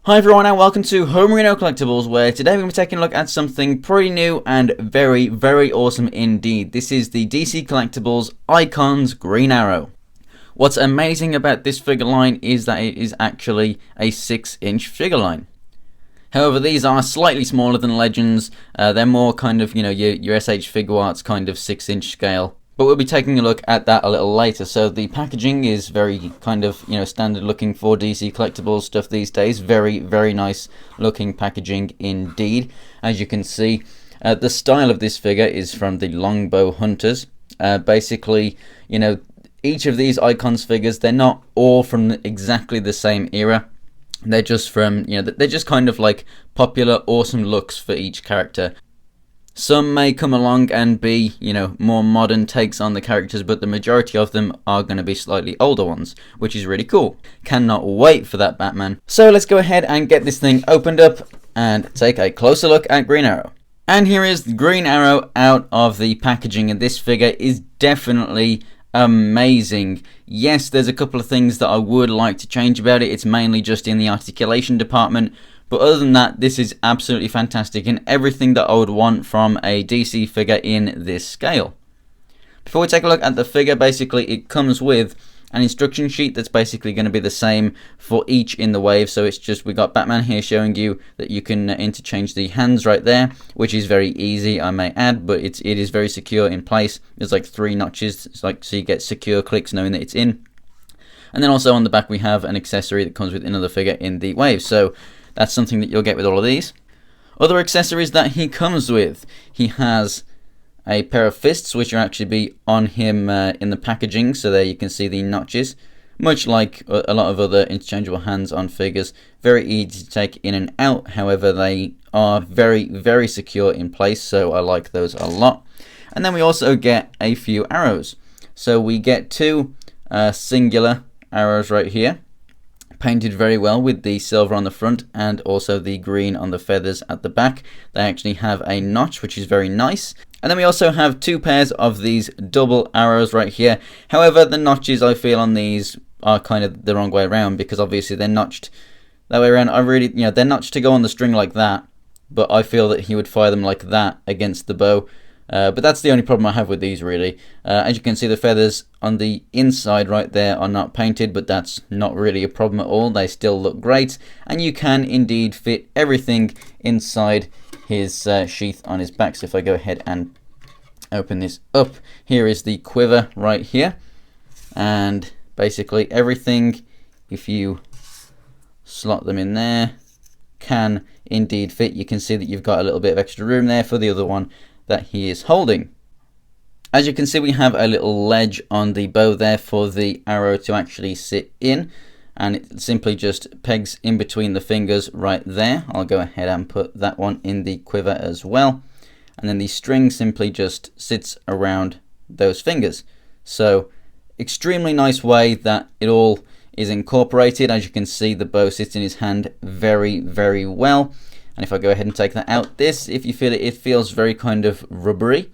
Hi everyone and welcome to Homerino Collectibles, where today we're going to be taking a look at something pretty new and very awesome indeed. This is the DC Collectibles Icons Green Arrow. What's amazing about this figure line is that it is actually a 6-inch figure line. However, these are slightly smaller than Legends. They're more kind of, your SH Figure Arts kind of 6-inch scale. But we'll be taking a look at that a little later. So the packaging is very kind of, standard looking for DC Collectibles stuff these days. Very nice looking packaging indeed. As you can see, the style of this figure is from the Longbow Hunters. Basically, each of these Icons figures, they're not all from exactly the same era. They're just from, they're just kind of like popular, awesome looks for each character. Some may come along and be, more modern takes on the characters, but the majority of them are going to be slightly older ones, which is really cool. Cannot wait for that Batman. So let's go ahead and get this thing opened up and take a closer look at Green Arrow. And here is Green Arrow out of the packaging, and this figure is definitely amazing. Yes, there's a couple of things that I would like to change about it. It's mainly just in the articulation department. But other than that, this is absolutely fantastic and everything that I would want from a DC figure in this scale. Before we take a look at the figure, basically it comes with an instruction sheet that's basically going to be the same for each in the wave. So it's just, we got Batman here showing you that you can interchange the hands right there, which is very easy, I may add, but it is very secure in place. There's like 3 notches, it's like, so you get secure clicks knowing that it's in. And then also on the back we have an accessory that comes with another figure in the wave. So that's something that you'll get with all of these. Other accessories that he comes with. He has a pair of fists, which will actually be on him in the packaging. So there you can see the notches. Much like a lot of other interchangeable hands on figures. Very easy to take in and out. However, they are very secure in place. So I like those a lot. And then we also get a few arrows. So we get 2 singular arrows right here. Painted very well with the silver on the front and also the green on the feathers at the back. They actually have a notch, which is very nice. And then we also have 2 pairs of these double arrows right here. However, the notches I feel on these are kind of the wrong way around, because obviously they're notched that way around. They're notched to go on the string like that, but I feel that he would fire them like that against the bow. But that's the only problem I have with these, really. As you can see, the feathers on the inside right there are not painted, but that's not really a problem at all. They still look great, and you can indeed fit everything inside his sheath on his back. So if I go ahead and open this up, here is the quiver right here, and basically everything, if you slot them in there, can indeed fit. You can see that you've got a little bit of extra room there for the other one that he is holding. As you can see, we have a little ledge on the bow there for the arrow to actually sit in, and it simply just pegs in between the fingers right there. I'll go ahead and put that one in the quiver as well, and then the string simply just sits around those fingers. So extremely nice way that it all is incorporated. As you can see, the bow sits in his hand very well. And if I go ahead and take that out, this, if you feel it, it feels very kind of rubbery.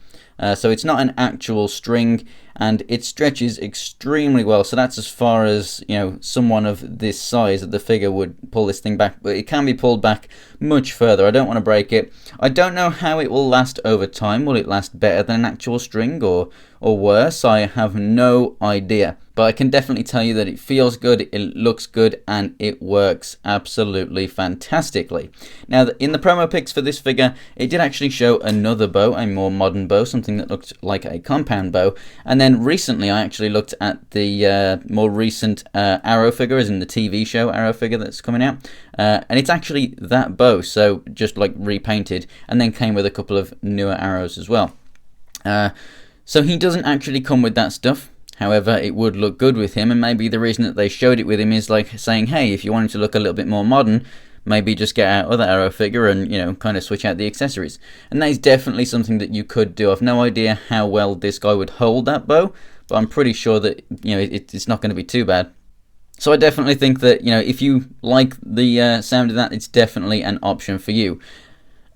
So it's not an actual string, and it stretches extremely well. So that's as far as, someone of this size of the figure would pull this thing back. But it can be pulled back much further. I don't want to break it. I don't know how it will last over time. Will it last better than an actual string or worse? I have no idea. But I can definitely tell you that it feels good, it looks good, and it works absolutely fantastically. Now, in the promo pics for this figure, it did actually show another bow, a more modern bow, something that looked like a compound bow. And then recently, I actually looked at the more recent Arrow figure, as in the TV show Arrow figure that's coming out. And it's actually that bow, so just like repainted, and then came with a couple of newer arrows as well. So he doesn't actually come with that stuff. However, it would look good with him, and maybe the reason that they showed it with him is like saying, hey, if you want him to look a little bit more modern, maybe just get out other Arrow figure and, kind of switch out the accessories. And that is definitely something that you could do. I've no idea how well this guy would hold that bow, but I'm pretty sure that, it's not going to be too bad. So I definitely think that, if you like the sound of that, it's definitely an option for you.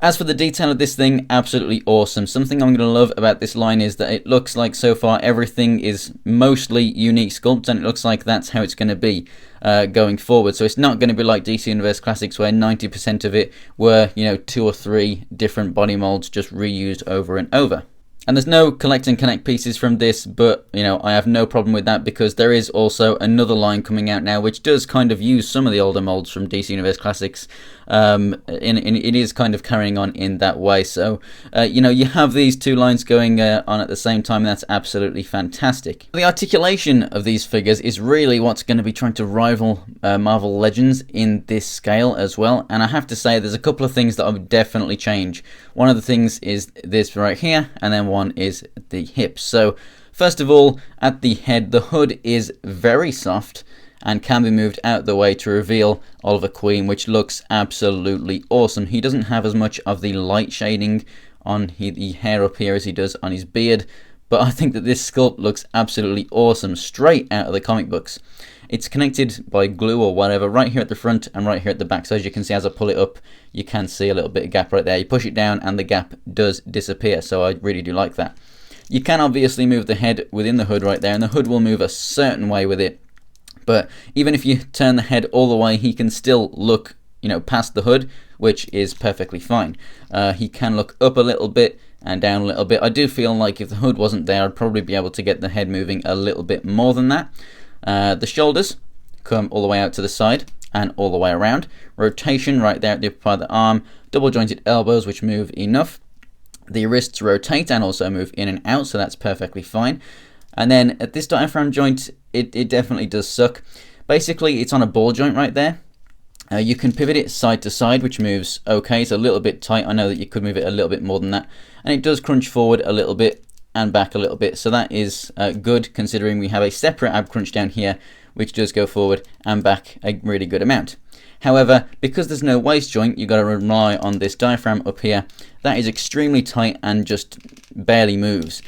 As for the detail of this thing, absolutely awesome. Something I'm going to love about this line is that it looks like so far everything is mostly unique sculpts, and it looks like that's how it's going to be going forward. So it's not going to be like DC Universe Classics where 90% of it were, 2 or 3 different body molds just reused over and over. And there's no collect and connect pieces from this, but I have no problem with that, because there is also another line coming out now which does kind of use some of the older molds from DC Universe Classics. It is kind of carrying on in that way. So you have these 2 lines going on at the same time, and that's absolutely fantastic. The articulation of these figures is really what's going to be trying to rival Marvel Legends in this scale as well. And I have to say there's a couple of things that I would definitely change. One of the things is this right here, and then one is the hips. So first of all, at the head, the hood is very soft and can be moved out the way to reveal Oliver Queen, which looks absolutely awesome. He doesn't have as much of the light shading on the hair up here as he does on his beard, but I think that this sculpt looks absolutely awesome, straight out of the comic books. It's connected by glue or whatever right here at the front and right here at the back. So as you can see, as I pull it up, you can see a little bit of gap right there. You push it down and the gap does disappear, so I really do like that. You can obviously move the head within the hood right there, and the hood will move a certain way with it. But even if you turn the head all the way, he can still look, past the hood, which is perfectly fine. He can look up a little bit and down a little bit. I do feel like if the hood wasn't there, I'd probably be able to get the head moving a little bit more than that. The shoulders come all the way out to the side and all the way around. Rotation right there at the upper part of the arm. Double jointed elbows, which move enough. The wrists rotate and also move in and out, so that's perfectly fine. And then at this diaphragm joint, it definitely does suck. Basically, it's on a ball joint right there. You can pivot it side to side, which moves okay. It's a little bit tight. I know that you could move it a little bit more than that. And it does crunch forward a little bit and back a little bit. So that is good, considering we have a separate ab crunch down here, which does go forward and back a really good amount. However, because there's no waist joint, you've got to rely on this diaphragm up here. That is extremely tight and just barely moves.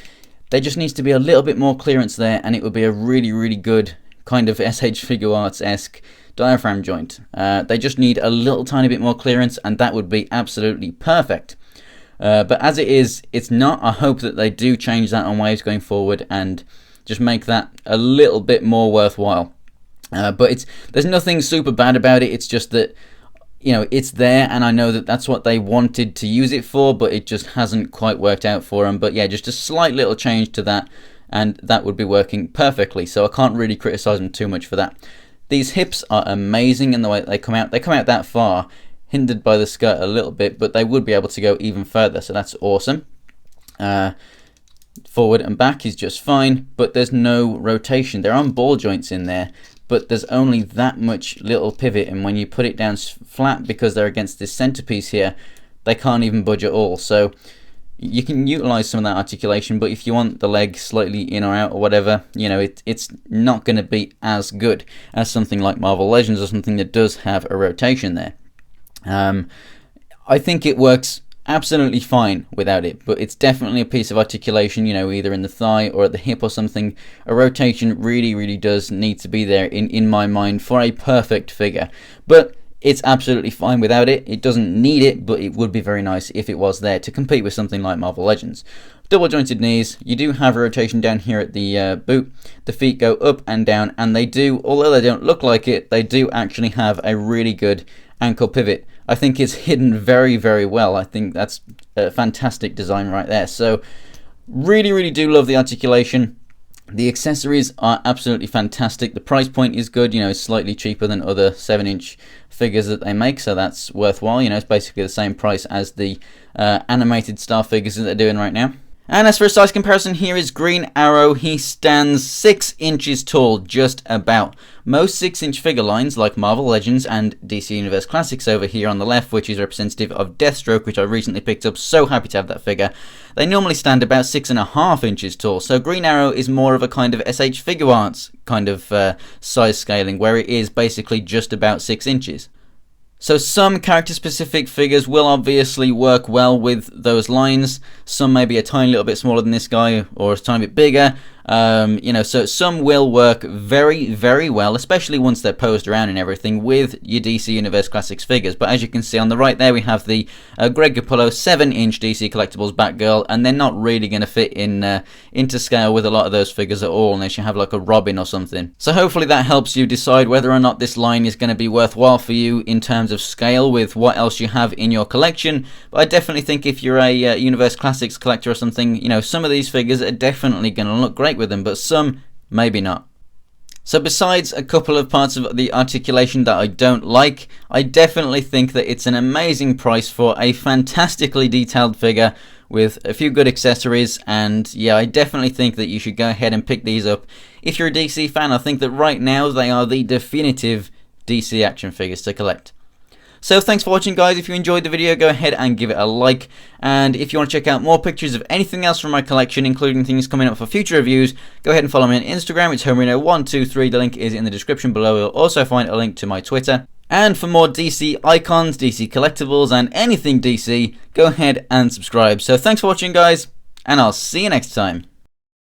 There just needs to be a little bit more clearance there, and it would be a really, really good kind of SH Figure Arts-esque diaphragm joint. They just need a little tiny bit more clearance, and that would be absolutely perfect. But as it is, it's not. I hope that they do change that on waves going forward and just make that a little bit more worthwhile. But there's nothing super bad about it. It's just that, it's there, and I know that that's what they wanted to use it for, but it just hasn't quite worked out for them. But yeah, just a slight little change to that, and that would be working perfectly. So I can't really criticize them too much for that. These hips are amazing in the way that they come out. They come out that far, hindered by the skirt a little bit, but they would be able to go even further, so that's awesome. Forward and back is just fine, but there's no rotation. There are ball joints in there, but there's only that much little pivot, and when you put it down flat, because they're against this centerpiece here, they can't even budge at all. So you can utilize some of that articulation, but if you want the leg slightly in or out or whatever, it's not going to be as good as something like Marvel Legends or something that does have a rotation there. I think it works absolutely fine without it, but it's definitely a piece of articulation, either in the thigh or at the hip or something. A rotation really, really does need to be there in my mind for a perfect figure. But it's absolutely fine without it. It doesn't need it, but it would be very nice if it was there to compete with something like Marvel Legends. Double jointed knees. You do have a rotation down here at the boot. The feet go up and down, and they do, although they don't look like it, they do actually have a really good ankle pivot. I think it's hidden very, very well. I think that's a fantastic design right there. So really, really do love the articulation. The accessories are absolutely fantastic. The price point is good. It's slightly cheaper than other 7-inch figures that they make, so that's worthwhile. It's basically the same price as the animated star figures that they're doing right now. And as for a size comparison, here is Green Arrow. He stands 6 inches tall, just about. Most 6-inch figure lines, like Marvel Legends and DC Universe Classics over here on the left, which is representative of Deathstroke, which I recently picked up, so happy to have that figure, they normally stand about 6.5 inches tall. So Green Arrow is more of a kind of SH Figure Arts kind of size scaling, where it is basically just about 6 inches. So some character-specific figures will obviously work well with those lines. Some may be a tiny little bit smaller than this guy, or a tiny bit bigger. So some will work very, very well, especially once they're posed around and everything, with your DC Universe Classics figures. But as you can see on the right there, we have the Greg Capullo 7-inch DC Collectibles Batgirl, and they're not really going to fit into scale with a lot of those figures at all, unless you have like a Robin or something. So hopefully that helps you decide whether or not this line is going to be worthwhile for you in terms of scale with what else you have in your collection. But I definitely think if you're a Universe Classics collector or something, some of these figures are definitely going to look great with them, but some maybe not. So besides a couple of parts of the articulation that I don't like, I definitely think that it's an amazing price for a fantastically detailed figure with a few good accessories. And yeah, I definitely think that you should go ahead and pick these up. If you're a DC fan, I think that right now they are the definitive DC action figures to collect. So thanks for watching, guys. If you enjoyed the video, go ahead and give it a like. And if you want to check out more pictures of anything else from my collection, including things coming up for future reviews, go ahead and follow me on Instagram. It's Homerino123. The link is in the description below. You'll also find a link to my Twitter. And for more DC icons, DC collectibles, and anything DC, go ahead and subscribe. So thanks for watching, guys, and I'll see you next time.